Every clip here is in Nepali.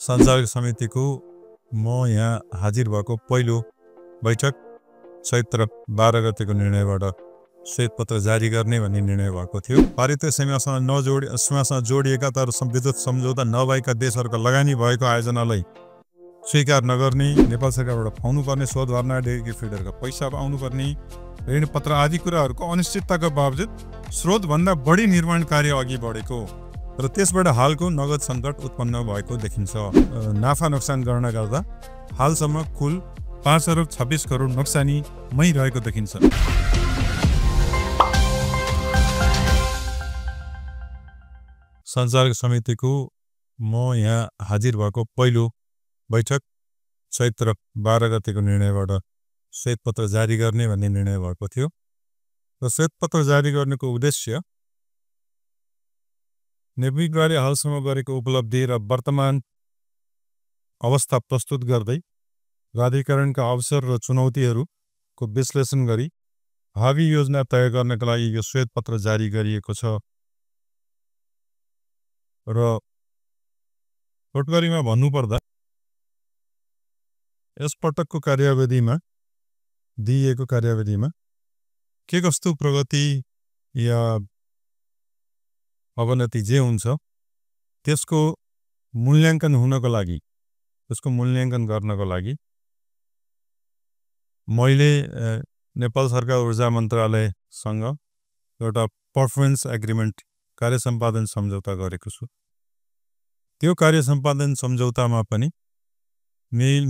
सञ्चालक समितिको म यहाँ हाजिर भएको पहिलो बैठक चैत्र 12 गतेको निर्णयबाट श्वेतपत्र जारी गर्ने भन्ने निर्णय भएको थियो। पारित सीमासँग जोडिएका तर विद्युत सम्झौता नभएका देशहरूका लगानी भएको आयोजनालाई स्वीकार नगर्ने, नेपाल सरकारबाट पाउनुपर्ने शोध भर्ना, डेरी फिडरका पैसा आउनुपर्ने, ऋणपत्र आदि कुराहरूको अनिश्चितताको बावजुद स्रोतभन्दा बढी निर्माण कार्य अघि बढेको र त्यसबाट हालको नगद सङ्कट उत्पन्न भएको देखिन्छ। नाफा नोक्सान गणना गर्दा हालसम्म कुल 5 अरब 26 करोड नोक्सानीमै रहेको देखिन्छ। सञ्चालक समितिको म यहाँ हाजिर भएको पहिलो बैठक चैत्र 12 गतेको निर्णयबाट श्वेतपत्र जारी गर्ने भन्ने निर्णय भएको थियो र श्वेतपत्र जारी गर्नुको उद्देश्य नेविकद्वारा हालसम्म गरेको उपलब्धि र वर्तमान अवस्था प्रस्तुत गर्दै प्राधिकरणका अवसर र चुनौतीहरूको विश्लेषण गरी भावी योजना तय गर्नका लागि यो श्वेतपत्र जारी गरिएको छ र छोटकरीमा भन्नुपर्दा यस पटकको कार्यावधिमा दिइएको कार्यावधिमा के कस्तो प्रगति या अवनति जे हुन्छ त्यसको मूल्याङ्कन हुनको लागि, त्यसको मूल्याङ्कन गर्नको लागि मैले नेपाल सरकार ऊर्जा मन्त्रालयसँग एउटा पर्फर्मेन्स एग्रिमेन्ट कार्य सम्पादन सम्झौता गरेको छु। त्यो कार्य सम्पादन सम्झौतामा पनि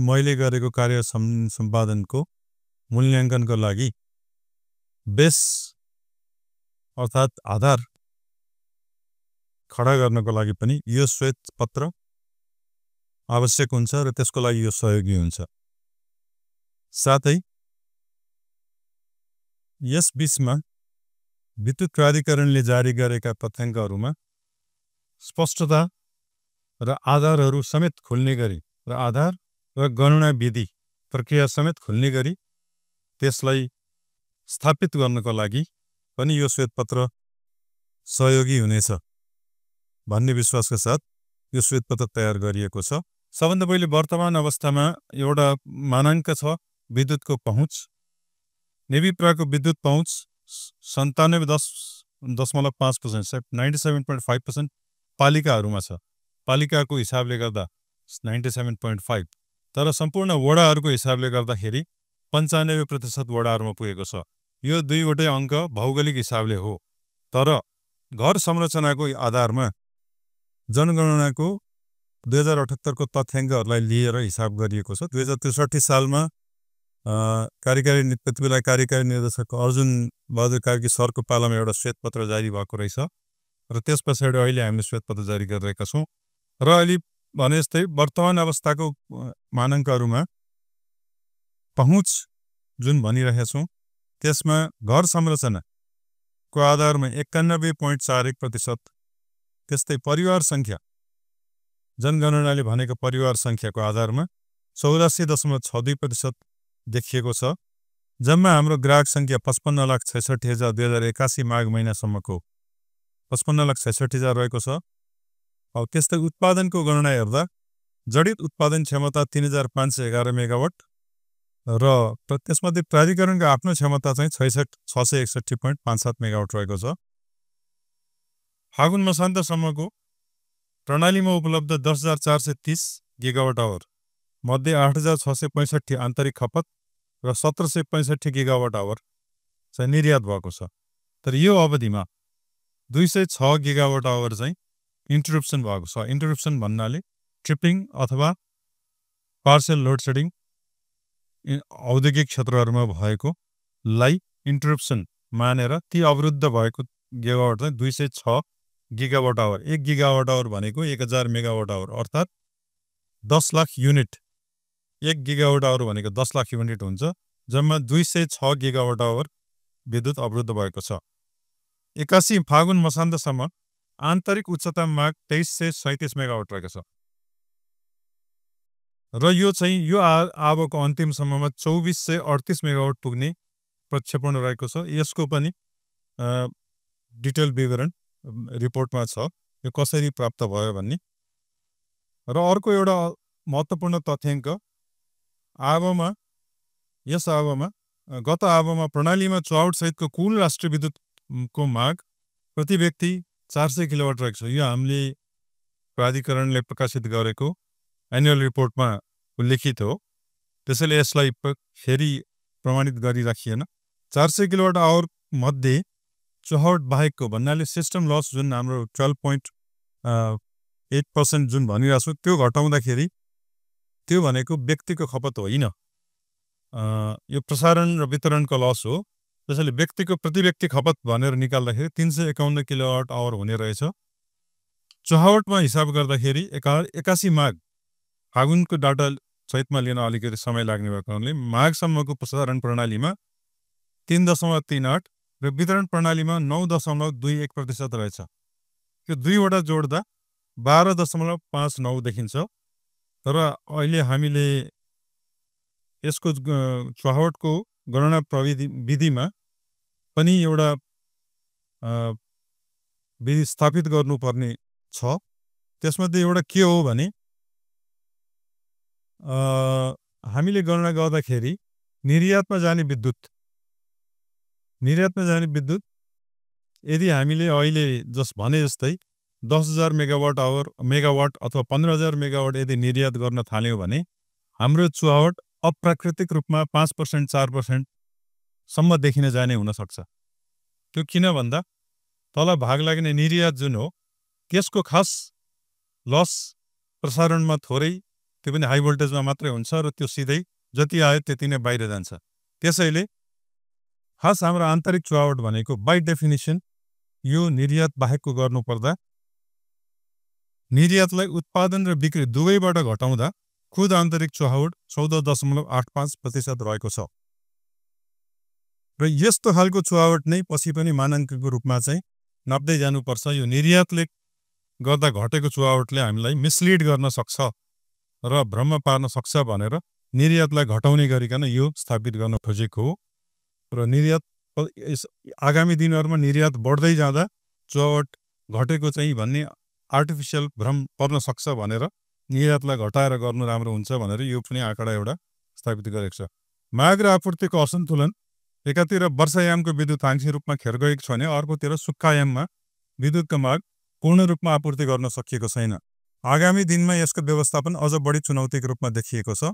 मैले गरेको कार्य सम्पादनको मूल्याङ्कनको लागि बेस अर्थात् आधार खडा गर्नको लागि पनि यो श्वेतपत्र आवश्यक हुन्छ र त्यसको लागि यो सहयोगी हुन्छ। साथै यस बीचमा विद्युत प्राधिकरणले जारी गरेका तथ्याङ्कहरूमा स्पष्टता र आधारहरू समेत खुल्ने गरी र आधार र गणना विधि प्रक्रिया समेत खुल्ने गरी त्यसलाई स्थापित गर्नको लागि पनि यो श्वेतपत्र सहयोगी हुनेछ भन्ने विश्वासका साथ यो श्वेतपत्र तयार गरिएको छ। सबभन्दा पहिले वर्तमान अवस्थामा एउटा मानाङ्क छ विद्युतको पहुँच। नेविप्राको विद्युत पहुँच 97.5%, 97.5% पालिकाहरूमा छ। पालिकाको हिसाबले गर्दा 97.5, तर सम्पूर्ण वडाहरूको हिसाबले गर्दाखेरि 95% वडाहरूमा पुगेको छ। यो दुईवटै अङ्क भौगोलिक हिसाबले हो, तर घर संरचनाको आधारमा जनगणनाको 2078 को तथ्याङ्कहरूलाई लिएर हिसाब गरिएको छ। 2063 सालमा त्यतिबेला कार्यकारी निर्देशक अर्जुन बहादुर कार्की सरको पालामा एउटा श्वेतपत्र जारी भएको रहेछ र त्यस पछाडि अहिले हामीले श्वेतपत्र जारी गरिरहेका छौँ र अहिले भने जस्तै वर्तमान अवस्थाको मानाङ्कहरूमा पहुँच जुन भनिरहेका छौँ त्यसमा घर संरचनाको आधारमा 91.41%, त्यस्तै परिवार सङ्ख्या जनगणनाले भनेको परिवार सङ्ख्याको आधारमा 84.62% देखिएको छ। जम्मा हाम्रो ग्राहक सङ्ख्या 55,66,000 2081 माघ महिनासम्मको 55,66,000 रहेको छ। अब त्यस्तै उत्पादनको गणना हेर्दा जडित उत्पादन क्षमता 3,511 मेगावाट र त्यसमध्ये प्राधिकरणको आफ्नो क्षमता चाहिँ 661.57 मेगावाट रहेको छ। फागुन मसान्तसम्मको प्रणालीमा उपलब्ध 10,430 गिगावाट आवर मध्ये 8,665 आन्तरिक खपत र 1,765 गिगावाट आवर चाहिँ निर्यात भएको छ। तर यो अवधिमा 206 गिगावाट आवर चाहिँ इन्टरप्सन भएको छ। इन्टरप्सन भन्नाले ट्रिपिङ अथवा पार्सल लोड सेडिङ औद्योगिक क्षेत्रहरूमा भएकोलाई इन्टरप्सन मानेर ती अवरुद्ध भएको गिगावाट चाहिँ 206 गिगावाट आवर। 1 गिगावाट आवर भनेको 1000 मेगावाट आवर अर्थात् 10 लाख युनिट। 1 गिगावाट आवर भनेको 10 लाख युनिट हुन्छ। जम्मा 206 गिगावाट आवर विद्युत अवरुद्ध भएको छ। 81 फागुन मसान्तसम्म आन्तरिक उच्चतम माग 2337 मेगावाट रहेको छ र यो चाहिँ यो आवको अन्तिमसम्ममा 2438 मेगावाट पुग्ने प्रक्षेपण रहेको छ। यसको पनि डिटेल विवरण रिपोर्टमा छ, यो कसरी प्राप्त भयो भन्ने र अर्को एउटा महत्त्वपूर्ण तथ्याङ्क यस आवमा गत आवमा प्रणालीमा चुहावट सहितको कुल राष्ट्रिय विद्युतको माग प्रति व्यक्ति 400 किलोवाट रहेको छ। यो हामीले प्राधिकरणले प्रकाशित गरेको एनुअल रिपोर्टमा उल्लेखित हो। त्यसैले यसलाई फेरि प्रमाणित गरिराखिएन। 400 किलोवाट आवर मध्ये चुहावट बाहेकको भन्नाले सिस्टम लस जुन हाम्रो 12.8% जुन भनिरहेको छु त्यो घटाउँदाखेरि त्यो भनेको व्यक्तिको खपत होइन, यो प्रसारण र वितरणको लस हो। त्यसैले व्यक्तिको प्रति व्यक्ति खपत भनेर निकाल्दाखेरि 351 किलोवाट आवर हुने रहेछ। चुहावटमा हिसाब गर्दाखेरि 81 माघ फागुनको डाटा सहितमा लिन अलिकति समय लाग्ने भएको कारणले माघसम्मको प्रसारण प्रणालीमा 3.38 र वितरण प्रणालीमा 9.21% रहेछ। यो दुईवटा जोड्दा 12.59 देखिन्छ। तर अहिले हामीले यसको चुहावटको गणना विधिमा पनि एउटा विधि स्थापित गर्नुपर्ने छ। त्यसमध्ये एउटा के हो भने हामीले गणना गर्दाखेरि निर्यातमा जाने विद्युत यदि हामीले अहिले भने जस्तै 10,000 मेगावाट अथवा 15,000 मेगावाट यदि निर्यात गर्न थाल्यौँ भने हाम्रो चुहावट अप्राकृतिक रूपमा 5% 4% सम्म देखिन जाने हुन सक्छ। त्यो किन भन्दा तल भाग लाग्ने निर्यात जुन हो त्यसको खास लस प्रसारणमा थोरै, त्यो पनि हाई भोल्टेजमा मात्रै हुन्छ र त्यो सिधै जति आयो त्यति नै बाहिर जान्छ। त्यसैले खास हाम्रो आन्तरिक चुहावट भनेको बाई डेफिनेसन यो निर्यात बाहेकको गर्नुपर्दा निर्यातलाई उत्पादन र बिक्री दुवैबाट घटाउँदा खुद आन्तरिक चुहावट 14.85% रहेको छ। र यस्तो खालको चुहावट नै पछि पनि मानकको रूपमा चाहिँ नाप्दै जानुपर्छ। यो निर्यातले गर्दा घटेको चुहावटले हामीलाई मिसलिड गर्न सक्छ र भ्रम पार्न सक्छ भनेर निर्यातलाई घटाउने गरिकन यो स्थापित गर्न खोजेको हो। र निर्यात आगामी दिनहरूमा निर्यात बढ्दै जाँदा चुहावट घटेको चाहिँ भन्ने आर्टिफिसियल भ्रम पर्न सक्छ भनेर निर्यातलाई घटाएर गर्नु राम्रो हुन्छ भनेर यो पनि आँकडा एउटा स्थापित गरेको छ। माग र आपूर्तिको असन्तुलन एकातिर वर्षायामको विद्युत आंशिक रूपमा खेर गएको छ भने अर्कोतिर सुक्खायाममा विद्युतको माग पूर्ण रूपमा आपूर्ति गर्न सकिएको छैन। आगामी दिनमा यसको व्यवस्थापन अझ बढी चुनौतीको रूपमा देखिएको छ।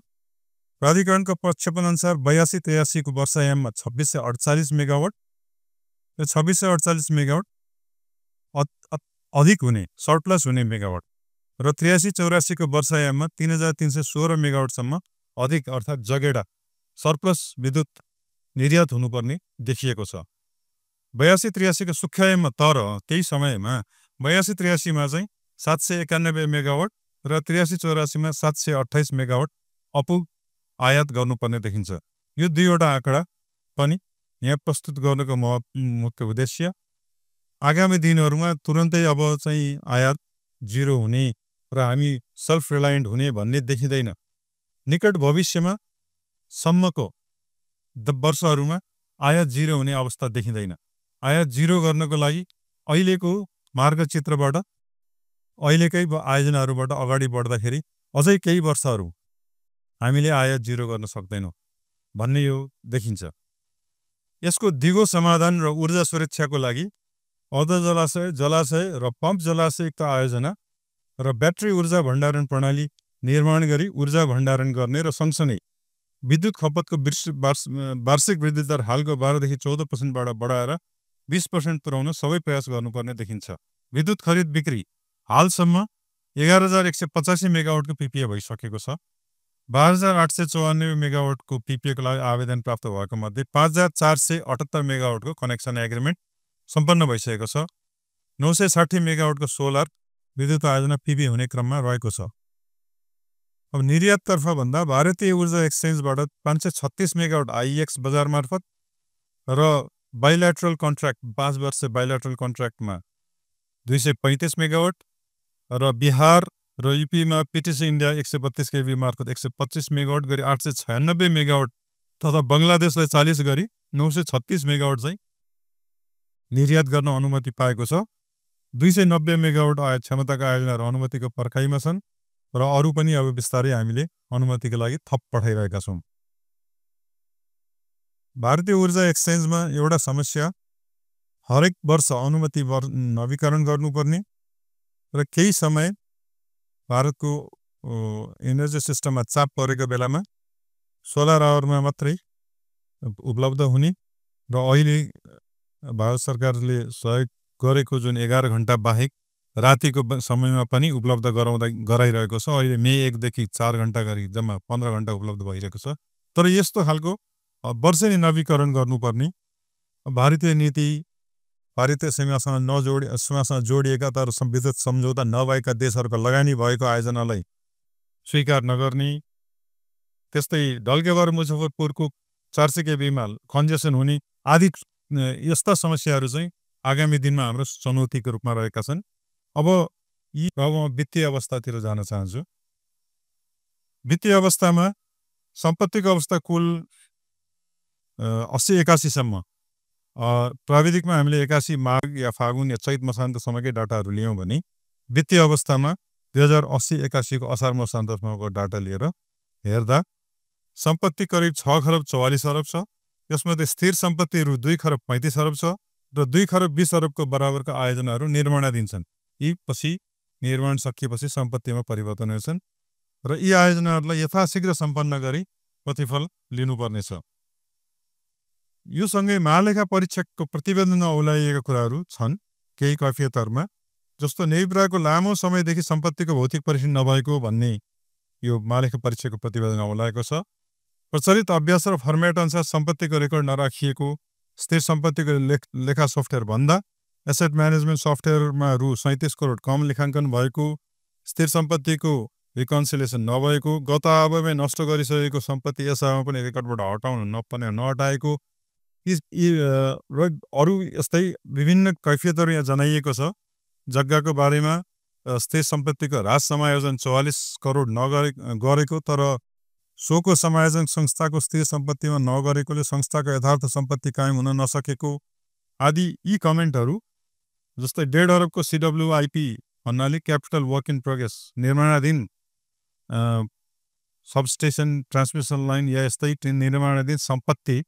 प्राधिकरणको प्रक्षेपण अनुसार 82-83 को वर्षायाममा 2648 मेगावाट र 2648 मेगावाट अधिक हुने सर्प्लस हुने मेगावाट र 83-84 को वर्षायाममा 3316 मेगावाटसम्म अधिक अर्थात् जगेडा सर्प्लस विद्युत निर्यात हुनुपर्ने देखिएको छ। 82-83 को सुक्खायाममा तर त्यही समयमा 82-83 मा चाहिँ 791 मेगावाट र 83-84 मा 728 मेगावाट अपु आयात गर्नुपर्ने देखिन्छ। यो दुईवटा आँकडा पनि यहाँ प्रस्तुत गर्नको मुख्य उद्देश्य आगामी दिनहरूमा तुरन्तै अब चाहिँ आयात जिरो हुने र हामी सेल्फ रिलायन्ट हुने भन्ने देखिँदैन। निकट भविष्यमा सम्मको वर्षहरूमा आयात जिरो हुने अवस्था देखिँदैन। आयात जिरो गर्नको लागि अहिलेको मार्गचित्रबाट अहिलेकै आयोजनाहरूबाट अगाडि बढ्दाखेरि अझै केही वर्षहरू हामीले आयात जिरो गर्न सक्दैनौँ भन्ने यो देखिन्छ। यसको दिगो समाधान र ऊर्जा सुरक्षाको लागि अर्ध जलाशय र पम्प जलाशययुक्त आयोजना र ब्याट्री ऊर्जा भण्डारण प्रणाली निर्माण गरी ऊर्जा भण्डारण गर्ने र सँगसँगै विद्युत खपतको वार्षिक वृद्धि दर हालको 12देखि 14%बाट बढाएर 20% पुर्याउन सबै प्रयास गर्नुपर्ने देखिन्छ। विद्युत खरिद बिक्री हालसम्म 11,185 मेगावाटको पिपिए भइसकेको छ। 12,894 मेगावाटको पिपिएको लागि आवेदन प्राप्त भएको मध्ये 5,478 मेगावाटको कनेक्सन एग्रिमेन्ट सम्पन्न भइसकेको छ। 960 मेगावाटको सोलर विद्युत आयोजना पिपी हुने क्रममा रहेको छ। अब निर्याततर्फ भन्दा भारतीय ऊर्जा एक्सचेन्जबाट 536 मेगावाट आइएक्स बजार मार्फत र बाइल्याटरल कन्ट्र्याक्ट 5 वर्ष बाइल्याटरल कन्ट्र्याक्टमा 235 मेगावाट र बिहार र युपीमा पिटिसी इन्डिया 132 केभी मार्फत 125 मेगावाट गरी 896 मेगावाट तथा बङ्गलादेशलाई 40 गरी 936 मेगावाट चाहिँ निर्यात गर्न अनुमति पाएको छ। 290 मेगावाट क्षमताका आयोजनाहरू अनुमतिको पर्खाइमा छन् र अरू पनि अब बिस्तारै हामीले अनुमतिको लागि थप पठाइरहेका छौँ। भारतीय ऊर्जा एक्सचेन्जमा एउटा समस्या हरेक वर्ष अनुमति नवीकरण गर्नुपर्ने र केही समय भारतको एनर्जी सिस्टममा चाप परेको बेलामा सोलर आवरमा मात्रै उपलब्ध हुने र अहिले भारत सरकारले सहयोग गरेको जुन 11 घण्टा बाहेक रातिको समयमा पनि उपलब्ध गराइरहेको छ। अहिले मे 1 देखि 4 घण्टा गरी जम्मा 15 घण्टा उपलब्ध भइरहेको छ। तर यस्तो खालको वर्षेनी नवीकरण गर्नुपर्ने भारतीय नीति भारतीय सीमासँग जोडिएका तर विद्युत सम्झौता नभएका देशहरूको लगानी भएको आयोजनालाई स्वीकार नगर्ने, त्यस्तै ढल्केवर मुजफ्फरपुरको 400 केबीमा कन्जेसन हुने आदि यस्ता समस्याहरू चाहिँ आगामी दिनमा हाम्रो चुनौतीको रूपमा रहेका छन्। अब वित्तीय अवस्थातिर जान चाहन्छु। वित्तीय अवस्थामा सम्पत्तिको अवस्था कुल 80-81 सम्म प्राविधिकमा हामीले 81 माघ या फागुन या चैत मसान्तसम्मकै डाटाहरू लियौँ भने वित्तीय अवस्थामा 2080-81 को असार मसान्तसम्मको डाटा लिएर हेर्दा सम्पत्ति करिब 6 खरब 44 अरब छ। यसमध्ये स्थिर सम्पत्तिहरू 2 खरब 35 अरब छ र 2 खरब 20 अरबको बराबरका आयोजनाहरू निर्माणाधीन छन्। यी पछि निर्माण सकिएपछि सम्पत्तिमा परिवर्तन हुन्छन् र यी आयोजनाहरूलाई यथाशीघ्र सम्पन्न गरी प्रतिफल लिनुपर्नेछ। यो सँगै महालेखा परीक्षकको प्रतिवेदनमा औलाइएका कुराहरू छन् केही कैफियतहरूमा, जस्तो नेविप्राको लामो समयदेखि सम्पत्तिको भौतिक परीक्षण नभएको भन्ने यो महालेखा परीक्षकको प्रतिवेदनमा औलाएको छ। प्रचलित अभ्यास र फर्मेट अनुसार सम्पत्तिको रेकर्ड नराखिएको स्थिर सम्पत्तिको लेखा सफ्टवेयर भन्दा एसेट म्यानेजमेन्ट सफ्टवेयरमा रु 37 करोड कम लेखाङ्कन भएको, स्थिर सम्पत्तिको रिकन्सिलेसन नभएको, गत अवधिमै नष्ट गरिसकेको सम्पत्ति यस अवधिमा पनि रेकर्डबाट हटाउन नहटाएको, र अरू यस्तै विभिन्न कैफियतहरू यहाँ जनाइएको छ। जग्गाको बारेमा स्थिर सम्पत्तिको ह्रास समायोजन 44 करोड गरेको तर सोको समायोजन संस्थाको स्थिर सम्पत्तिमा नगरेकोले संस्थाको यथार्थ सम्पत्ति कायम हुन नसकेको आदि यी कमेन्टहरू। जस्तै 1.5 अरबको CWIP भन्नाले क्यापिटल वर्क इन प्रोग्रेस निर्माणाधीन सबस्टेसन ट्रान्समिसन लाइन या यस्तै निर्माणाधीन सम्पत्ति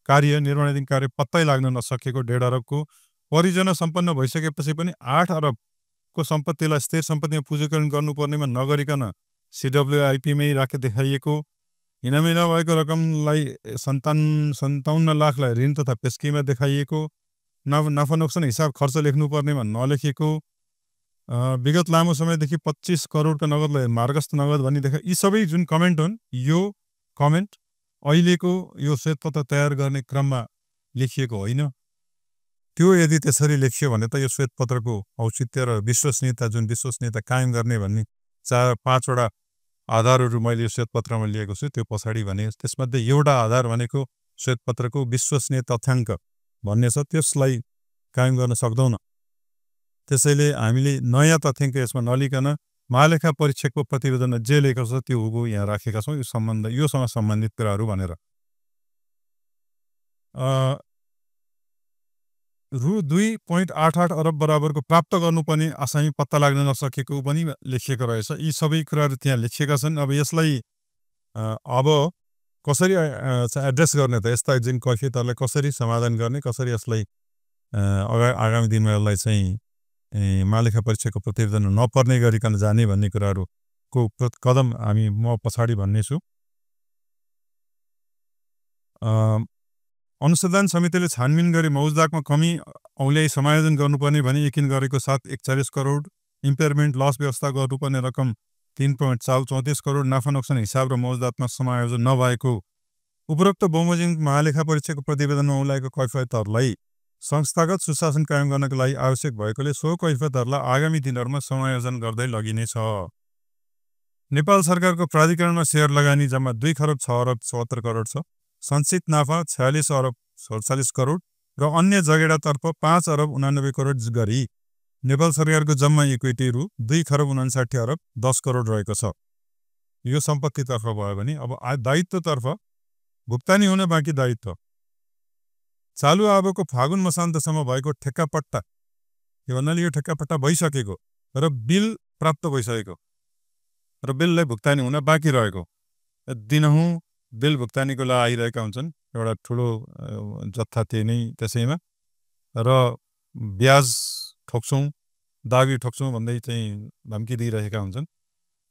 निर्माणाधीन कार्य पत्तै लाग्न नसकेको 1.5 अरबको परियोजना सम्पन्न भइसकेपछि पनि 8 अरबको सम्पत्तिलाई स्थिर सम्पत्तिमा पूंजीकरण गर्नुपर्नेमा नगरिकन CWIP मै राखे देखाइएको, हिनामिना भएको रकमलाई 57 लाखलाई ऋण तथा पेस्कीमा देखाइएको, नाफा नोक्सान हिसाब खर्च लेख्नुपर्नेमा नलेखेको, विगत लामो समयदेखि 25 करोडको नगदलाई मार्गस्थ नगद भनी देखा। यी सबै जुन कमेन्ट हुन् यो कमेन्ट अहिलेको यो श्वेतपत्र तयार गर्ने क्रममा लेखिएको होइन। त्यो यदि त्यसरी लेखियो भने त यो श्वेतपत्रको औचित्य र विश्वसनीयता जुन विश्वसनीयता कायम गर्ने भन्ने 4-5 वटा आधारहरू मैले यो श्वेतपत्रमा लिएको छु। त्यो पछाडि भने त्यसमध्ये एउटा आधार भनेको श्वेतपत्रको विश्वसनीय तथ्याङ्क भन्ने छ, त्यसलाई कायम गर्न सक्दैनौँ। त्यसैले हामीले नयाँ तथ्याङ्क यसमा नलिकन महालेखा परीक्षकको प्रतिवेदनमा जे लेखेको छ त्यो हुबहु यहाँ राखेका छौँ योसँग सम्बन्धित कुराहरू भनेर। रु 2.88 अरब बराबरको प्राप्त गर्नुपर्ने आसामी पत्ता लाग्न नसकेको पनि लेखिएको रहेछ। यी सबै कुराहरू त्यहाँ लेखिएका छन्। अब यसलाई अब कसरी एड्रेस गर्ने त, यस्ता जुन कैफियतहरूलाई कसरी समाधान गर्ने, कसरी यसलाई आगामी दिनमा यसलाई चाहिँ महालेखा परीक्षकको प्रतिवेदन नपर्ने गरिकन जाने भन्ने कुराहरूको कदम म पछाडि भन्नेछु। अनुसन्धान समितिले छानबिन गरी मौजदागमा कमी औल्याई समायोजन गर्नुपर्ने भनी यकिन गरेको साथ 41 करोड, इम्पेयरमेन्ट लस व्यवस्था गर्नुपर्ने रकम 3.34 करोड, नाफा नोक्सान हिसाब र मौजदातमा समायोजन नभएको उपरोक्त बमोजिम महालेखा परीक्षकको प्रतिवेदनमा औलाएको कैफियतहरूलाई संस्थागत सुशासन कायम गर्नका लागि आवश्यक भएकोले सो कैफियतहरूलाई आगामी दिनहरूमा समायोजन गर्दै लगिनेछ। नेपाल सरकारको प्राधिकरणमा सेयर लगानी जम्मा 2 खरब 6 अरब 74 करोड छ। सञ्चित नाफा 46 अरब 47 करोड र अन्य जगेडातर्फ 5 अरब 89 करोड गरी नेपाल सरकारको जम्मा इक्विटी रु 2 खरब 59 अरब 10 करोड रहेको छ। यो सम्पत्तितर्फ भयो भने अब दायित्वतर्फ भुक्तानी हुन बाँकी दायित्व चालु अबको फागुन मसान्तसम्म भएको ठेक्कापट्टा, यो भन्नाले यो ठेक्कापट्टा भइसकेको र बिल प्राप्त भइसकेको र बिललाई भुक्तानी हुन बाँकी रहेको दिनहुँ बिल भुक्तानीको लागि आइरहेका हुन्छन् एउटा ठुलो जत्था त्यही नै त्यसैमा र ब्याज ठोक्छौँ दाबी ठोक्छौँ भन्दै चाहिँ धम्की दिइरहेका हुन्छन्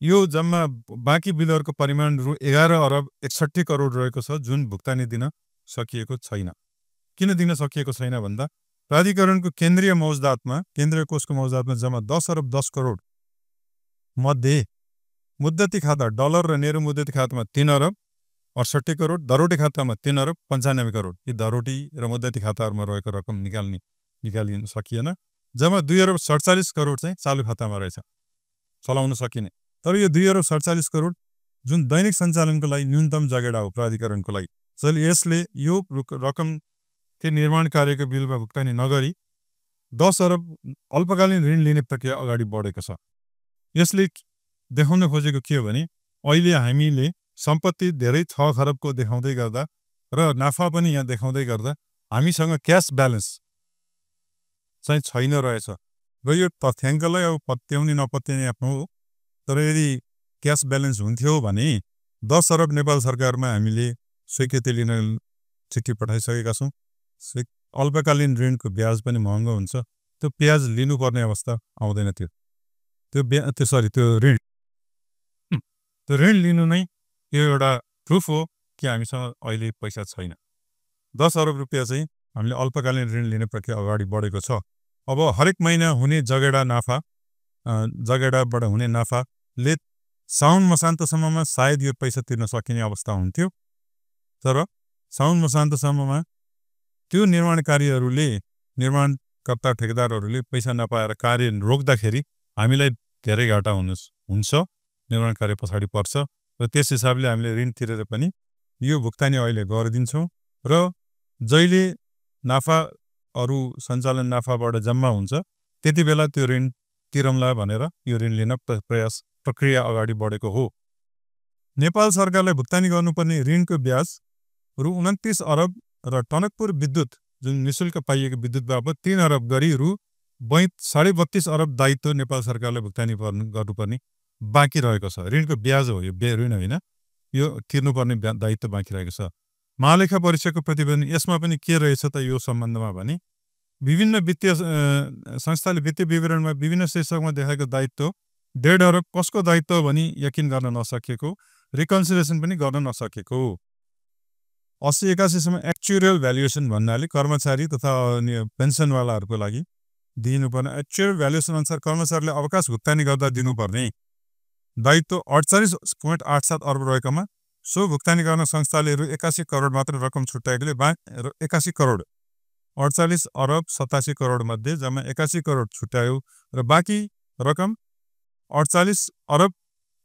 यो जम्मा बाँकी बिलहरूको परिमाण रु 11 अरब 61 करोड रहेको छ जुन भुक्तानी दिन सकिएको छैन किन दिन सकिएको छैन भन्दा प्राधिकरणको केन्द्रीय मौजदातमा केन्द्रीय कोषको मौजदातमा जम्मा 10 अरब 10 करोड मध्ये मुद्दती खाता डलर र नेहरू मुद्दती खातामा 3 अरब 68 करोड धरोटी खातामा 3 अरब 95 करोड यी धरोटी र मुद्दती खाताहरूमा रहेको रकम निकालिन सकिएन जम्मा 2 अरब 47 करोड चाहिँ चालु खातामा रहेछ चलाउन सकिने तर यो 2 अरब 47 करोड जुन दैनिक सञ्चालनको लागि न्यूनतम जगेडा हो प्राधिकरणको लागि त्यसैले यसले यो रकम त्यो निर्माण कार्यको बिलमा भुक्तानी नगरी 10 अरब अल्पकालीन ऋण लिने प्रक्रिया अगाडि बढेको छ यसले देखाउन खोजेको के हो भने अहिले हामीले सम्पत्ति धेरै 6 खरबको देखाउँदै गर्दा र नाफा पनि यहाँ देखाउँदै गर्दा हामीसँग क्याश ब्यालेन्स चाहिँ छैन रहेछ र यो तथ्याङ्कलाई अब पत्याउने नपत्याउने आफ्नो हो तर यदि क्याश ब्यालेन्स हुन्थ्यो भने 10 अरब नेपाल सरकारमा हामीले स्वीकृति लिन चिठी पठाइसकेका छौँ अल्पकालीन ऋणको ब्याज पनि महँगो हुन्छ त्यो ब्याज लिनुपर्ने अवस्था आउँदैन त्यो ऋण लिनु नै यो एउटा प्रुफ हो कि हामीसँग अहिले पैसा छैन 10 अरब रुपियाँ चाहिँ हामीले अल्पकालीन ऋण लिने प्रक्रिया अगाडि बढेको छ अब हरेक महिना हुने जगेडाबाट हुने नाफाले साउन मसान्तसम्ममा सायद यो पैसा तिर्न सकिने अवस्था हुन्थ्यो तर साउन मसान्तसम्ममा त्यो निर्माणकर्ता ठेकेदारहरूले पैसा नपाएर कार्य रोक्दाखेरि हामीलाई धेरै घाटा हुन्छ निर्माण कार्य पछाडि पर्छ र त्यस हिसाबले हामीले ऋण तिरेर पनि यो भुक्तानी अहिले गरिदिन्छौँ र जहिले नाफा अरू सञ्चालन नाफाबाट जम्मा हुन्छ त्यति बेला त्यो ऋण तिरौँला भनेर यो ऋण लिन प्रक्रिया अगाडि बढेको हो नेपाल सरकारलाई भुक्तानी गर्नुपर्ने ऋणको ब्याज रु 29 अरब र टनकपुर विद्युत जुन निशुल्क पाइएको विद्युत बाबत 3 अरब गरी रु 32.5 अरब दायित्व नेपाल सरकारले भुक्तानी गर्नुपर्ने बाँकी रहेको छ ऋणको ब्याज हो यो ऋण होइन यो तिर्नुपर्ने दायित्व बाँकी रहेको छ महालेखा परीक्षकको प्रतिवेदन यसमा पनि के रहेछ त यो सम्बन्धमा भने विभिन्न वित्तीय संस्थाले वित्तीय विवरणमा विभिन्न शीर्षकमा देखाएको दायित्व 1.5 अरब कसको दायित्व भनी यकिन गर्न नसकेको रिकन्सिलिएसन पनि गर्न नसकेको 80-81 सम्म एक्चुअल भ्यालुएसन भन्नाले कर्मचारी तथा अन्य पेन्सनवालाहरूको लागि दिनुपर्ने एक्चुअल भ्यालुएसन अनुसार कर्मचारीले अवकाश भुक्तानी गर्दा दिनुपर्ने दायित्व 48.87 अर्ब रहेकोमा सो भुक्तानी गर्न संस्थाले रु 81 करोड मात्र रकम छुट्याएकोले 81 करोड 48 अरब 87 करोड मध्ये जम्मा 81 करोड छुट्यायो र बाँकी रकम 48 अरब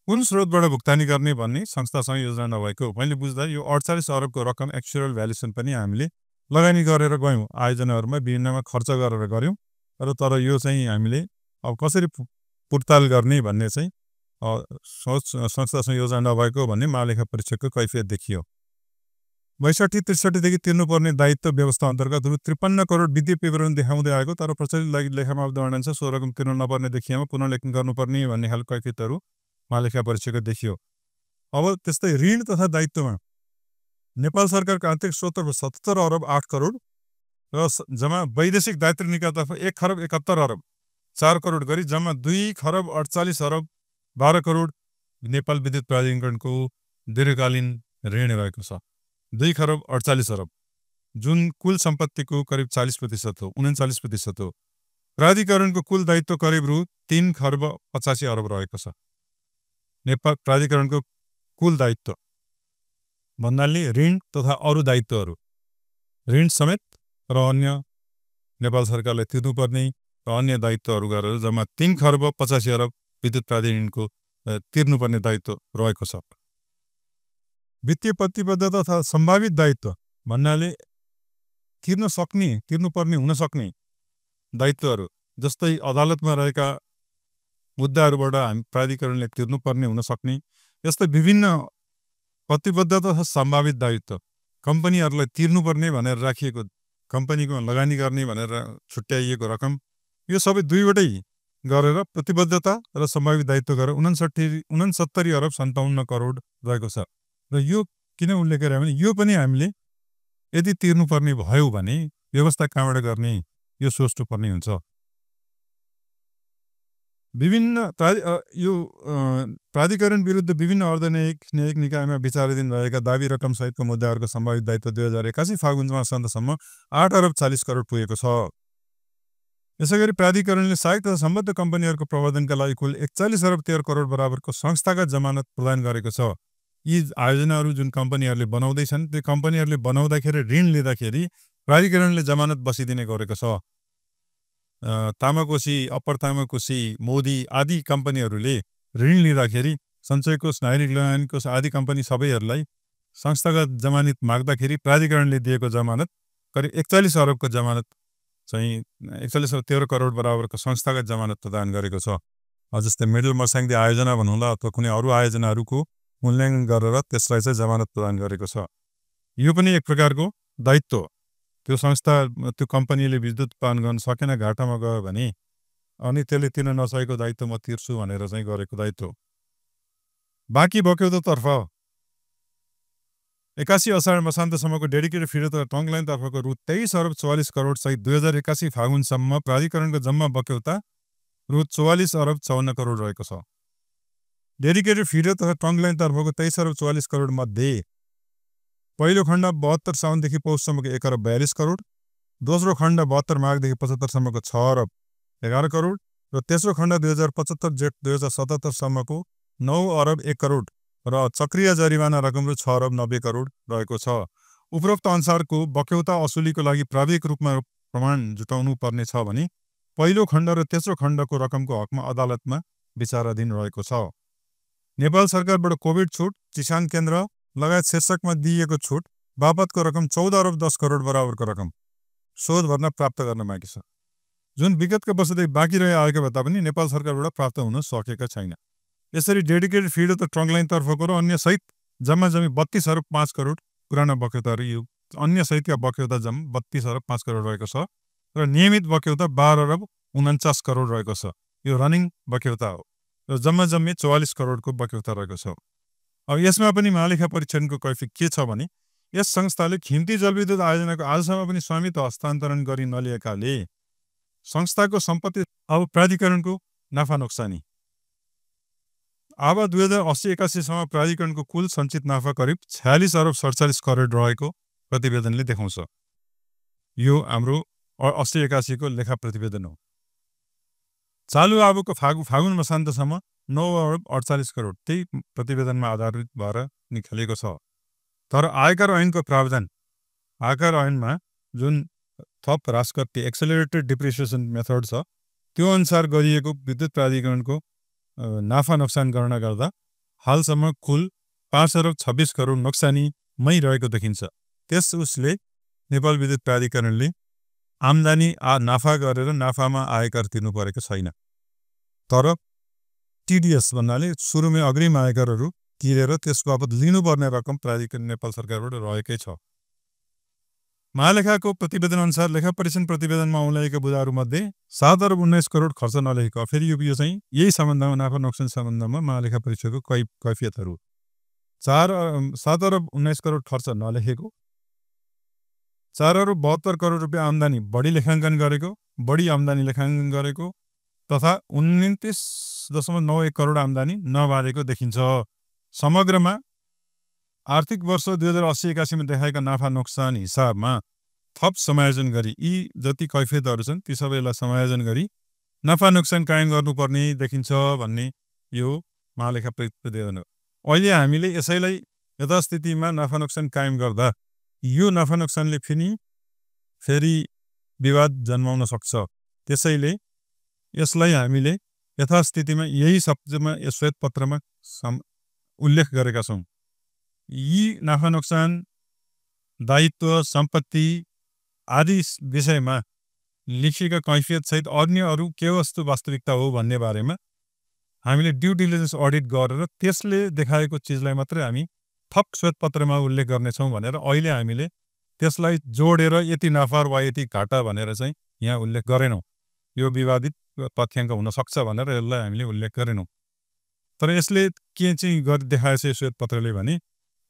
कुन स्रोतबाट भुक्तानी गर्ने भन्ने संस्थासँग योजना नभएको मैले बुझ्दा यो 48 अरबको रकम एक्चुअल भ्यालुएसन पनि हामीले लगानी गरेर गयौँ आयोजनाहरूमा विभिन्नमा खर्च गरेर गऱ्यौँ र तर यो चाहिँ हामीले अब कसरी पुर्ताल गर्ने भन्ने चाहिँ संस्थासँग योजना नभएको भन्ने महालेखा परीक्षकको कैफियत देखियो 62-63 देखि तिर्नुपर्ने दायित्व व्यवस्था अन्तर्गत रु 53 करोड वित्तीय विवरण देखाउँदै आएको तर प्रचलित लेखामा वर्णन छ सो रकम तिर्न नपर्ने देखिएमा पुनर्लेखन गर्नुपर्ने भन्ने खालको कैफियतहरू महालेखा परीक्षकको देखियो अब त्यस्तै ऋण तथा दायित्वमा नेपाल सरकारको आन्तरिक स्रोत 77 अरब 8 करोड र जम्मा वैदेशिक दायित्व निकायतर्फ 1 खरब 71 अरब 4 करोड गरी जम्मा 2 खरब 48 अरब 12 करोड नेपाल विद्युत प्राधिकरणको दीर्घकालीन ऋण रहेको छ 2 खरब 48 अरब जुन कुल सम्पत्तिको करिब 40% हो 39% हो प्राधिकरणको कुल दायित्व करिब रु 3 खरब 85 अरब रहेको छ नेपाल प्राधिकरणको कुल दायित्व भन्नाले ऋण तथा अरू दायित्वहरू ऋण समेत र अन्य नेपाल सरकारले तिर्नुपर्ने र अन्य दायित्वहरू गरेर जम्मा 3 खरब 85 अरब विद्युत प्राधिकरणको तिर्नुपर्ने दायित्व रहेको छ वित्तीय प्रतिबद्धता तथा सम्भावित दायित्व भन्नाले तिर्नुपर्ने हुन सक्ने दायित्वहरू जस्तै अदालतमा रहेका मुद्दाहरूबाट हामी प्राधिकरणले तिर्नुपर्ने हुन सक्ने यस्तै विभिन्न प्रतिबद्धता तथा सम्भावित दायित्व कम्पनीहरूलाई तिर्नुपर्ने भनेर राखिएको कम्पनीको लगानी गर्ने भनेर छुट्याइएको रकम यो सबै दुईवटै गरेर प्रतिबद्धता र सम्भावित दायित्व गरेर 69 अरब 57 करोड रहेको छ। र यो किन उल्लेख गरे भने यो पनि हामीले यदि तिर्नुपर्ने भयो भने व्यवस्था कहाँबाट गर्ने यो सोच्नुपर्ने हुन्छ। विभिन्न प्राधिकरण विरुद्ध विभिन्न अर्धन्यायिक न्यायिक निकायमा विचाराधीन रहेका दाबी रकम सहितको मुद्दाहरूको सम्भावित दायित्व 2081 फागुन माससम्म 8 अरब 40 करोड पुगेको छ। यसैगरी प्राधिकरणले सहायक तथा सम्बद्ध कम्पनीहरूको प्रबन्धनका लागि कुल 41 अरब 13 करोड बराबरको संस्थागत जमानत प्रदान गरेको छ। यी आयोजनाहरू जुन कम्पनीहरूले बनाउँदैछन् त्यो कम्पनीहरूले बनाउँदाखेरि ऋण लिँदाखेरि प्राधिकरणले जमानत बसिदिने गरेको छ। तामाकोशी, अप्पर तामाकोशी, मोदी आदि कम्पनीहरूले ऋण लिँदाखेरि सञ्चय कोष, नागरिक लगानी कोष आदि कम्पनी सबैहरूलाई संस्थागत जमानत माग्दाखेरि प्राधिकरणले दिएको जमानत करिब 41 अरबको जमानत चाहिँ 41 अरब 13 करोड बराबरको संस्थागत जमानत प्रदान गरेको छ। जस्तै मेडल मर्स्याङ्दी आयोजना भन्नुला अथवा कुनै अरू आयोजनाहरूको मूल्याङ्कन गरेर त्यसलाई चाहिँ जमानत प्रदान गरेको छ। यो पनि एक प्रकारको दायित्व। त्यो संस्था त्यो कम्पनीले विद्युत उत्पादन गर्न सकेन, घाटामा गयो भने अनि त्यसले तिर्न नसकेको दायित्व म तिर्छु भनेर चाहिँ गरेको दायित्व। बाँकी बक्यौतातर्फ 81 असार मसान्तसम्मको डेडिकेटेड फिडर तथा टङ्क लाइन तर्फको रु 23 अरब 44 करोड सहित 2081 फागुनसम्म प्राधिकरणको जम्मा बक्यौता रु 44 अरब 54 करोड रहेको छ। डेडिकेटेड फिडर तथा टङ्क लाइन तर्फको 23 अरब 44 करोड मध्ये पहिलो खण्ड 72 साउनदेखि पौषसम्मको 1 अरब 42 करोड, दोस्रो खण्ड 72 माघदेखि 75 सम्मको 6 अरब 11 करोड र तेस्रो खण्ड 2075 जेठ 2077 सम्मको 9 अरब 1 करोड र चक्रिय जरिवाना रकम रु 6 अरब 90 करोड रहेको छ। उपरोक्त अनुसारको बक्यौता असुलीको लागि प्राविधिक रूपमा प्रमाण जुटाउनु पर्ने छ भने पहिलो खण्ड र तेस्रो खण्डको रकमको हकमा अदालतमा विचाराधीन रहेको छ। नेपाल सरकारबाट कोभिड छुट, किसान केन्द्र लगायत शीर्षकमा दिइएको छुट बापतको रकम 14 अरब 10 करोड बराबरको रकम शोध भर्ना प्राप्त गर्न बाँकी छ, जुन विगतका वर्षदेखि बाँकी रहे आएको भए तापनि नेपाल सरकारबाट प्राप्त हुन सकेका छैन। यसरी डेडिकेटेड फिडर त ट्रङ्क लाइन तर्फको र अन्य सहित जम्मा 32 अरब 5 करोड पुराना बक्यौताहरू, यो अन्य सहितका बक्यौता जम्मा 32 अरब 5 करोड रहेको छ र नियमित बक्यौता 12 अरब 49 करोड रहेको छ। यो रनिङ बक्यौता हो र जम्मा 44 करोडको बक्यौता रहेको छ। अब यसमा पनि महालेखा परीक्षणको कैफियत के छ भने यस संस्थाले खिम्ती जलविद्युत आयोजनाको आजसम्म पनि स्वामित्व हस्तान्तरण गरि नलिएकाले संस्थाको सम्पत्ति अब प्राधिकरणको नाफा नोक्सानी। अब 2080-81 सम्म प्राधिकरणको कुल सञ्चित नाफा करिब 46 अरब 47 करोड रहेको प्रतिवेदनले देखाउँछ। यो हाम्रो 80-81 को लेखा प्रतिवेदन हो। चालु अबको फागुन मसान्तसम्म 9 अरब 48 करोड त्यही प्रतिवेदनमा आधारित भएर निकालेको छ। तर आयकर ऐनको प्रावधान, आयकर ऐनमा जुन थप राजकट्टी एक्सेलरेटेड डिप्रिसिएसन मेथड छ त्यो अनुसार गरिएको विद्युत प्राधिकरणको नाफा नोक्सान गणना गर्दा हालसम्म कुल 5 अरब 26 करोड नोक्सानीमै रहेको देखिन्छ। त्यस उसले नेपाल विद्युत प्राधिकरणले आम्दानी नाफा गरेर नाफामा आयकर तिर्नु परेको छैन। तर टिडिएस भन्नाले सुरुमै अग्रिम आयकरहरू तिरेर त्यस बापत लिनुपर्ने रकम प्राधिकरण नेपाल सरकारबाट रहेकै छ। महालेखाको प्रतिवेदन अनुसार लेखा परीक्षण प्रतिवेदनमा औँल्याएका बुदाहरूमध्ये 7 अरब 19 करोड खर्च नलेखेको, फेरि यो चाहिँ यही सम्बन्धमा नाफा नोक्सान सम्बन्धमा महालेखा परीक्षकको कैफियतहरू 7 अरब 19 करोड खर्च नलेखेको, 4 अरब 72 करोड रुपियाँ आम्दानी बढी लेखाङ्कन गरेको, बढी आम्दानी लेखाङ्कन गरेको तथा 29.91 करोड आम्दानी नबारेको देखिन्छ। समग्रमा आर्थिक वर्ष 2080-81 मा देखाएका नाफा नोक्सान हिसाबमा थप समायोजन गरी यी जति कैफियतहरू छन् ती सबैलाई समायोजन गरी नाफा नोक्सान कायम गर्नुपर्ने देखिन्छ भन्ने यो महालेखा प्रतिवेदन हो। अहिले हामीले यसैलाई यथास्थितिमा नाफा नोक्सान कायम गर्दा यो नाफा नोक्सानले फेरि विवाद जन्माउन सक्छ। त्यसैले यसलाई हामीले यथास्थितिमा यही शब्दमा यस श्वेत पत्रमा उल्लेख गरेका छौँ। यी नाफा नोक्सान, दायित्व, सम्पत्ति आदि विषयमा लेखिएका कैफियत सहित अन्य अरू के वस्तु वास्तविकता हो भन्ने बारेमा हामीले ड्यू डिलिजेन्स अडिट गरेर त्यसले देखाएको चिजलाई मात्रै हामी थप श्वेत पत्रमा उल्लेख गर्नेछौँ भनेर अहिले हामीले त्यसलाई जोडेर यति नाफा वा यति घाटा भनेर चाहिँ यहाँ उल्लेख गरेनौँ। यो विवादित तथ्याङ्क हुन सक्छ भनेर यसलाई हामीले उल्लेख गरेनौँ। तर यसले के चाहिँ गरि देखाएछ यो श्वेतपत्रले भने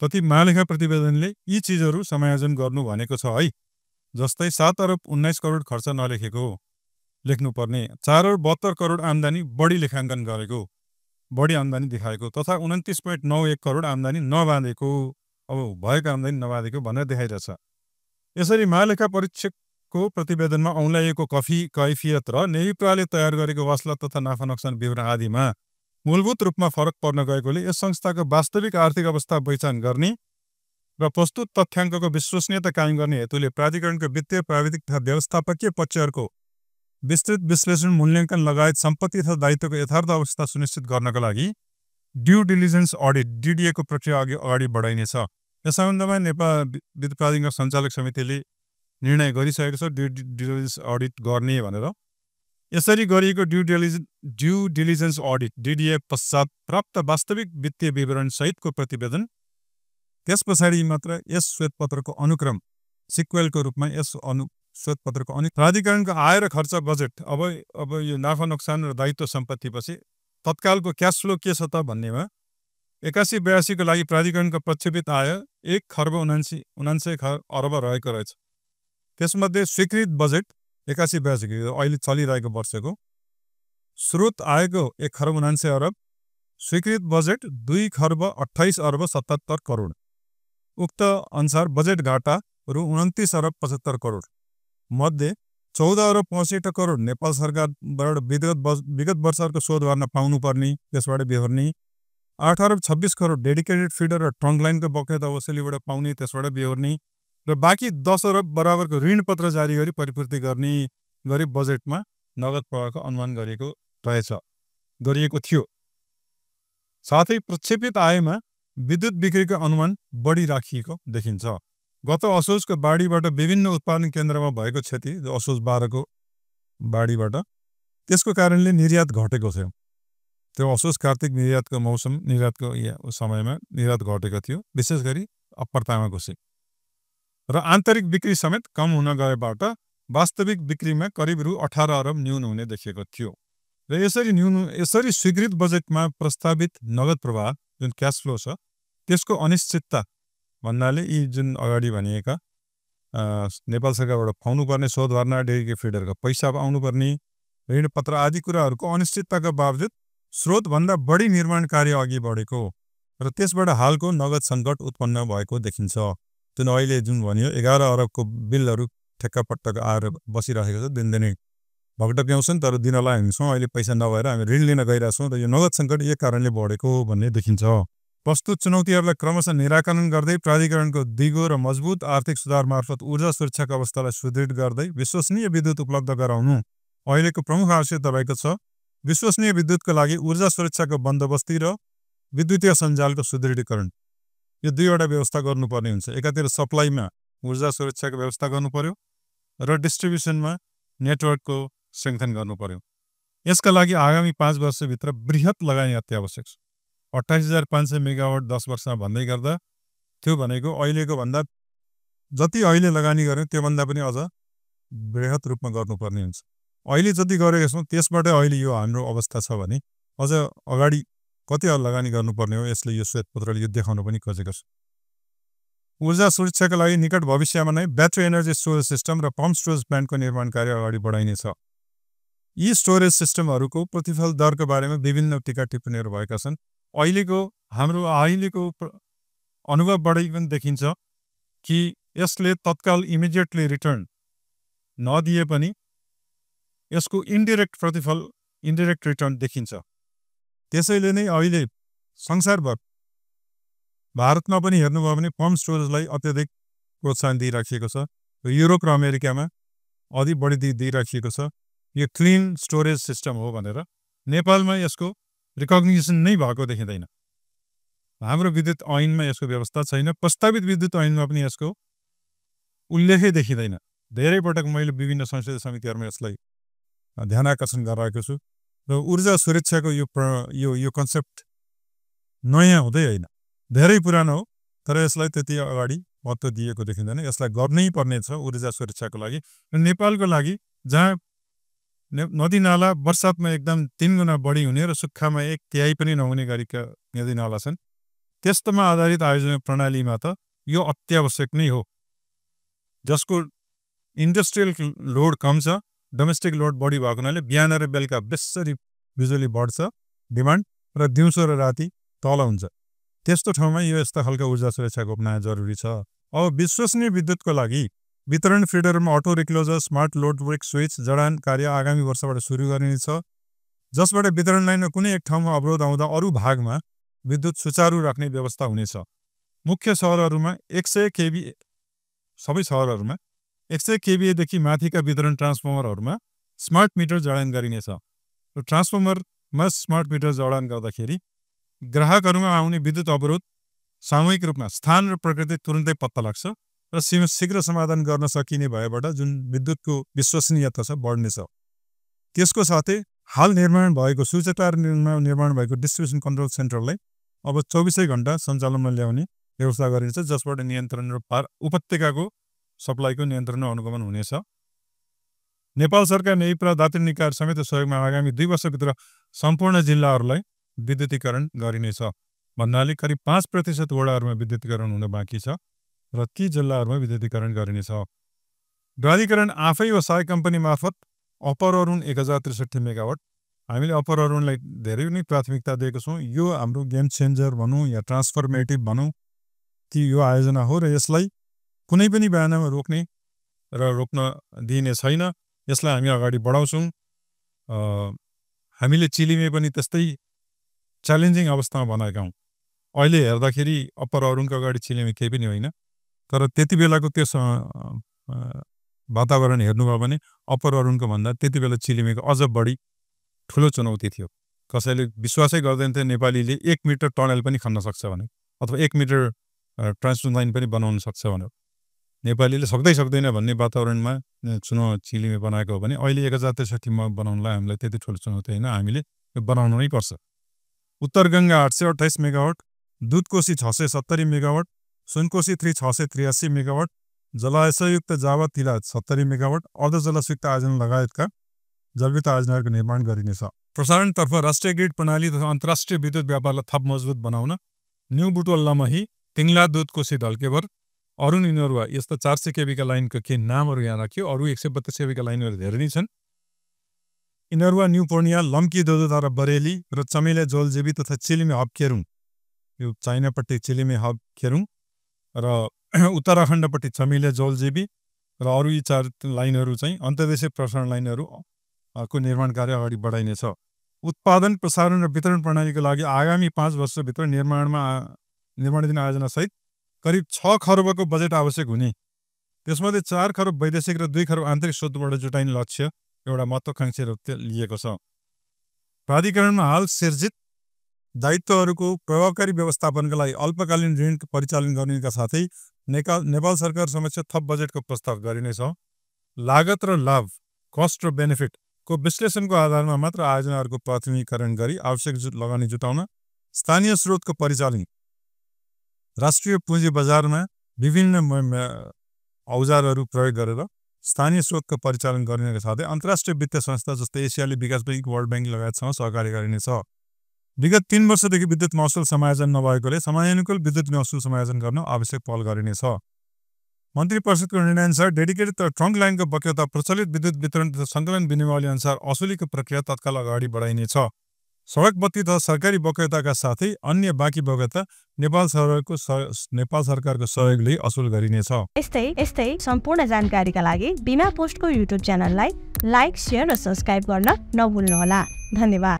प्रति महालेखा प्रतिवेदनले यी चिजहरू समायोजन गर्नु भनेको छ है। जस्तै 7 अरब 19 करोड खर्च नलेखेको, लेख्नुपर्ने 4 अरब 72 करोड आम्दानी बढी लेखाङ्कन गरेको, बढी आम्दानी देखाएको, तथा 29.91 करोड आम्दानी नबाँधेको, अब भएको आम्दानी नबाँधेको भनेर देखाइरहेछ। यसरी महालेखा परीक्षकको प्रतिवेदनमा औँल्याइएको कैफियत र नेविप्राले तयार गरेको वास्ला तथा नाफा नोक्सान विवरण आदिमा मूलभूत रूपमा फरक पर्न गएकोले यस संस्थाको वास्तविक आर्थिक अवस्था पहिचान गर्ने र प्रस्तुत तथ्याङ्कको विश्वसनीयता कायम गर्ने हेतुले प्राधिकरणको वित्तीय प्राविधिक तथा व्यवस्थापकीय पक्षहरूको विस्तृत विश्लेषण मूल्याङ्कन लगायत सम्पत्ति तथा दायित्वको यथार्थ अवस्था सुनिश्चित गर्नका लागि ड्यू डिलिजेन्स अडिट डिडिएको प्रक्रिया अगाडि बढाइनेछ। यस सम्बन्धमा नेपाल वित्त प्राधिकरण सञ्चालक समितिले निर्णय गरिसकेको छ ड्यू डिलिजेन्स अडिट गर्ने भनेर। यसरी गरिएको ड्यू डिलिजेन्स अडिट डिडिए पश्चात प्राप्त वास्तविक वित्तीय विवरण सहितको प्रतिवेदन त्यस पछाडि मात्र यस श्वेतपत्रको अनुक्रम सिक्वेलको रूपमा यस श्वेतपत्रको प्राधिकरणको आय र खर्च बजेट अब यो नाफा नोक्सान र दायित्व सम्पत्तिपछि तत्कालको क्यास फ्लो के छ त भन्नेमा 81-82 को लागि प्राधिकरणको प्रक्षेपित आय 1 खर्ब 79 अर्ब रहेको रहेछ। त्यसमध्ये स्वीकृत बजेट 81-82 अहिले चलिरहेको वर्षको स्रोत आएको 1 खर्ब 79 अरब, स्वीकृत बजेट 2 खर्ब 28 अर्ब 77 करोड। उक्त अनुसार बजेट घाटा रु 29 अरब 75 करोड मध्ये 14 अरब 65 करोड नेपाल सरकारबाट विगत वर्षहरूको शोध भर्न पाउनुपर्ने, त्यसबाट बेहोर्ने, 8 अरब 26 करोड डेडिकेटेड फिडर र ट्रङ्क लाइनको बकेता वसुलीबाट पाउने, त्यसबाट बेहोर्ने र बाँकी 10 अरब बराबरको ऋण पत्र जारी गरी परिपूर्ति गर्ने गरी बजेटमा नगद प्रवाहको अनुमान गरिएको थियो। साथै प्रक्षेपित आयमा विद्युत बिक्रीको अनुमान बढी राखिएको देखिन्छ। गत असोजको बाढीबाट विभिन्न उत्पादन केन्द्रमा भएको क्षति, असोज 12 को बाढीबाट, त्यसको कारणले निर्यात घटेको थियो। त्यो असोज कार्तिक निर्यातको समयमा निर्यात घटेको थियो, विशेष गरी अप्पर तामाकोसी र आन्तरिक बिक्री समेत कम हुन गएबाट वास्तविक बिक्रीमा करिब रु 18 अरब न्यून हुने देखिएको थियो। र यसरी स्वीकृत बजेटमा प्रस्तावित नगद प्रवाह जुन क्यास फ्लो छ त्यसको अनिश्चितता भन्नाले यी जुन अगाडि भनिएका नेपाल सरकारबाट पाउनुपर्ने शोध भर्ना डेडिकेटेड फिडरको पैसा आउनुपर्ने, ऋण पत्र आदि कुराहरूको अनिश्चितताका बावजुद स्रोतभन्दा बढी निर्माण कार्य अघि बढेको र त्यसबाट हालको नगद सङ्कट उत्पन्न भएको देखिन्छ। जुन अहिले जुन भनियो 11 अरबको बिलहरू ठेक्कापट्टको आएर बसिरहेको छ, दिनदिनै भक्ट प्याउँछन् तर दिनलाई हामीसँग अहिले पैसा नभएर हामी ऋण लिन गइरहेछौँ र यो नगद सङ्कट यही कारणले बढेको भन्ने देखिन्छ। प्रस्तुत चुनौतीहरूलाई क्रमशः निराकरण गर्दै प्राधिकरणको दिगो र मजबुत आर्थिक सुधार मार्फत ऊर्जा सुरक्षाको अवस्थालाई सुदृढ गर्दै विश्वसनीय विद्युत उपलब्ध गराउनु अहिलेको प्रमुख आवश्यकता भएको छ। विश्वसनीय विद्युतको लागि ऊर्जा सुरक्षाको बन्दोबस्ती र विद्युतीय सञ्जालको सुदृढीकरण, यो दुईवटा व्यवस्था गर्नुपर्ने हुन्छ। एकातिर सप्लाईमा ऊर्जा सुरक्षाको व्यवस्था गर्नु पर्यो र डिस्ट्रिब्युसनमा नेटवर्कको स्ट्रेङ्थन गर्नु पर्यो। यसका लागि आगामी 5 वर्षभित्र बृहत लगानी अत्यावश्यक छ। 28,500 मेगावाट 10 वर्षमा भन्दै गर्दा त्यो भनेको अहिलेको भन्दा जति अहिले लगानी गर्यो त्योभन्दा पनि अझ बृहत रूपमा गर्नुपर्ने हुन्छ। अहिले जति गरेका छौँ त्यसबाट अहिले यो हाम्रो अवस्था छ भने अझ अगाडि कति लगानी गर्नुपर्ने हो, यसले यो श्वेतपत्रले यो देखाउन पनि खोजेको छ। ऊर्जा सुरक्षाका लागि निकट भविष्यमा नै ब्याट्री एनर्जी स्टोरेज सिस्टम र पम्प स्टोरेज प्लान्टको निर्माण कार्य अगाडि बढाइनेछ। यी स्टोरेज सिस्टमहरूको प्रतिफल दरको बारेमा विभिन्न टिका टिप्पणीहरू भएका छन्। हाम्रो अहिलेको अनुभवबाट पनि देखिन्छ कि यसले तत्काल इमिडिएटली रिटर्न नदिए पनि यसको इन्डिरेक्ट प्रतिफल, इन्डिरेक्ट रिटर्न देखिन्छ। त्यसैले नै अहिले संसारभर भारतमा पनि हेर्नुभयो भने पम्प स्टोरेजलाई अत्यधिक प्रोत्साहन दिइराखिएको छ। युरोप र अमेरिकामा अझै बढी दिइराखिएको छ। यो क्लिन स्टोरेज सिस्टम हो भनेर नेपालमा यसको रिकग्निसन नै भएको देखिँदैन। हाम्रो विद्युत ऐनमा यसको व्यवस्था छैन। प्रस्तावित विद्युत ऐनमा पनि यसको उल्लेखै देखिँदैन। धेरै पटक मैले विभिन्न संसदीय समितिहरूमा यसलाई ध्यान आकर्षण गराएको छु र ऊर्जा सुरक्षाको यो कन्सेप्ट नयाँ हुँदै होइन, धेरै पुरानो हो, तर यसलाई त्यति अगाडि महत्त्व दिएको देखिँदैन। यसलाई गर्नै पर्ने छ ऊर्जा सुरक्षाको लागि। नेपालको लागि जहाँ नदीनाला बर्सातमा एकदम 3 गुणा बढी हुने र सुक्खामा 1/3 पनि नहुने गरेका नदीनाला छन्। त्यस्तोमा आधारित आयोजना प्रणालीमा त यो अत्यावश्यक नै हो, जसको इन्डस्ट्रियल लोड कम छ, डोमेस्टिक लोड बढी भएको हुनाले बिहान र बेलुका बेसरी बिजुली बढ्छ डिमान्ड, र दिउँसो र राति तल हुन्छ। त्यस्तो ठाउँमा यो यस्ता खालका ऊर्जा सुरक्षाको अपनाउन जरुरी छ। अब विश्वसनीय विद्युतको लागि वितरण फिडरमा auto recloser, smart load break switch जडान कार्य आगामी वर्षबाट सुरु गरिनेछ, जसबाट वितरण लाइनमा कुनै एक ठाउँमा अवरोध आउँदा अरू भागमा विद्युत सुचारू राख्ने व्यवस्था हुनेछ। मुख्य सहरहरूमा 100 केभी, सबै सहरहरूमा 100 केभीदेखि माथिका वितरण ट्रान्सफर्मरहरूमा स्मार्ट मिटर जडान गरिनेछ। र ट्रान्सफर्मरमा स्मार्ट मिटर जडान गर्दाखेरि ग्राहकहरूमा आउने विद्युत अवरोध सामूहिक रूपमा स्थान र प्रकृति तुरुन्तै पत्ता लाग्छ र शीघ्र समाधान गर्न सकिने भएबाट जुन विद्युतको विश्वसनीयता छ बढ्नेछ। त्यसको साथै हाल निर्माण भएको सूचीदार निर्माण भएको डिस्ट्रिब्युसन कन्ट्रोल सेन्टरलाई अब 24 घण्टा सञ्चालनमा ल्याउने व्यवस्था गरिनेछ, जसबाट नियन्त्रण र उपत्यकाको सप्लाईको नियन्त्रण र अनुगमन हुनेछ। नेपाल सरकार नेइप्रा दात्री निकाय समेत सहयोगमा आगामी 2 वर्षभित्र सम्पूर्ण जिल्लाहरूलाई विद्युतीकरण गरिनेछ भन्नाले करिब 5% वडाहरूमा विद्युतीकरण हुन बाँकी छ र ती जिल्लाहरूमा विद्युतीकरण गरिनेछ। प्राधिकरण आफै वा सहायक कम्पनी मार्फत अपर अरुण 1063 मेगावाट, हामीले अपर अरुणलाई धेरै नै प्राथमिकता दिएको छौँ। यो हाम्रो गेम चेन्जर भनौँ या ट्रान्सफर्मेटिभ भनौँ, ती यो आयोजना हो र यसलाई कुनै पनि बहानामा रोक्ने र रोक्न दिइने छैन। यसलाई हामी अगाडि बढाउँछौँ। हामीले चिलिमे पनि त्यस्तै च्यालेन्जिङ अवस्थामा बनाएका हौँ। अहिले हेर्दाखेरि अप्पर अरुणको अगाडि चिलिमे केही पनि होइन, तर त्यति बेलाको त्यो वातावरण हेर्नुभयो भने अप्पर अरुणको भन्दा त्यति बेला चिलिमेको अझ बढी ठुलो चुनौती थियो। कसैले विश्वासै गर्दैन थियो नेपालीले 1 मिटर टनल पनि खन्न सक्छ भने, अथवा 1 मिटर ट्रान्समिसन लाइन पनि बनाउन सक्छ भने। नेपालीले सक्दैन भन्ने वातावरणमा चिलिमे बनाएको हो भने अहिले 1063 बनाउनलाई हामीलाई त्यति ठुलो चुनौती होइन, हामीले यो बनाउनु नै पर्छ। Uttar Ganga 828 megawatt, Dudhkoshi 670 megawatt, Sunkoshi 3 683 megawatt, जलाशयुक्त जावा तिला 70 मेगावाट, अर्धजलयुक्त आयोजना लगायतका जलविद्युत आयोजनाहरूको निर्माण गरिनेछ। प्रसारणतर्फ राष्ट्रिय ग्रिड प्रणाली तथा अन्तर्राष्ट्रिय विद्युत व्यापारलाई थप मजबुत बनाउन न्यू बुटवल लमही, तिङ्ला दुधकोशी ढल्केवर, अरुण इनरुवा यस्ता 400 केबीका लाइनको केही नामहरू यहाँ राखियो। अरू 132 केबीका लाइनहरू धेरै नै छन्। इनरुवा न्यू पूर्णिया, लम्की दोदोधारा बरेली र चमेले जोलजेबी तथा चिलिमे हब केरुङ, यो चाइनापट्टि चिलिमे हब केरुङ र उत्तराखण्डपट्टि चमेले जोलजेबी र अरू यी 4 लाइनहरू चाहिँ अन्तर्देशीय प्रसारण लाइनहरू को निर्माण कार्य अगाडि बढाइनेछ। उत्पादन, प्रसारण र वितरण प्रणालीको लागि आगामी 5 वर्षभित्र निर्माणाधीन आयोजना सहित करिब 6 खरबको बजेट आवश्यक हुने, त्यसमध्ये 4 खरब वैदेशिक र 2 खरब आन्तरिक स्रोतबाट जुटाइने लक्ष्य एउटा महत्त्वाकांक्षी रूप लिएको छ। प्राधिकरणमा हाल सिर्जित दायित्वहरूको प्रभावकारी व्यवस्थापनका लागि अल्पकालीन ऋण परिचालन गर्नेका साथै नेपाल सरकार समक्ष थप बजेटको प्रस्ताव गरिनेछ। लागत र लाभ, कस्ट र बेनिफिट को विश्लेषणको आधारमा मात्र आयोजनाहरूको प्राथमिकीकरण गरी आवश्यक लगानी जुटाउन, स्थानीय स्रोतको परिचालन, राष्ट्रिय पुँजी बजारमा विभिन्न औजारहरू प्रयोग गरेर स्थानीय स्रोतको परिचालन गर्नका साथै अन्तर्राष्ट्रिय वित्तीय संस्था जस्तै एसियाली विकास बैंक, वर्ल्ड बैंक लगायतसँग सहकार्य गरिनेछ। विगत 3 वर्षदेखि विद्युत महसुल समायोजन नभएकोले समयानुकूल विद्युत महसुल समायोजन गर्न आवश्यक पहल गरिनेछ। मन्त्री परिषदको निर्णयअनुसार डेडिकेटेड ट्रङ्क लाइनको बक्यता प्रचलित विद्युत वितरण तथा सङ्कलन विनिमय अनुसार असुलीको प्रक्रिया तत्काल अगाडि बढाइनेछ। सडक बत्ती तथा सरकारी बक्यताका साथै अन्य बाँकी बक्यता नेपाल सरकारको सहयोगले असुल गरिनेछ। यस्तै सम्पूर्ण जानकारीका लागि बिना पोस्टको युट्युब च्यानललाई लाइक, शेयर र सब्स्क्राइब गर्न नभुल्नुहोला। धन्यवाद।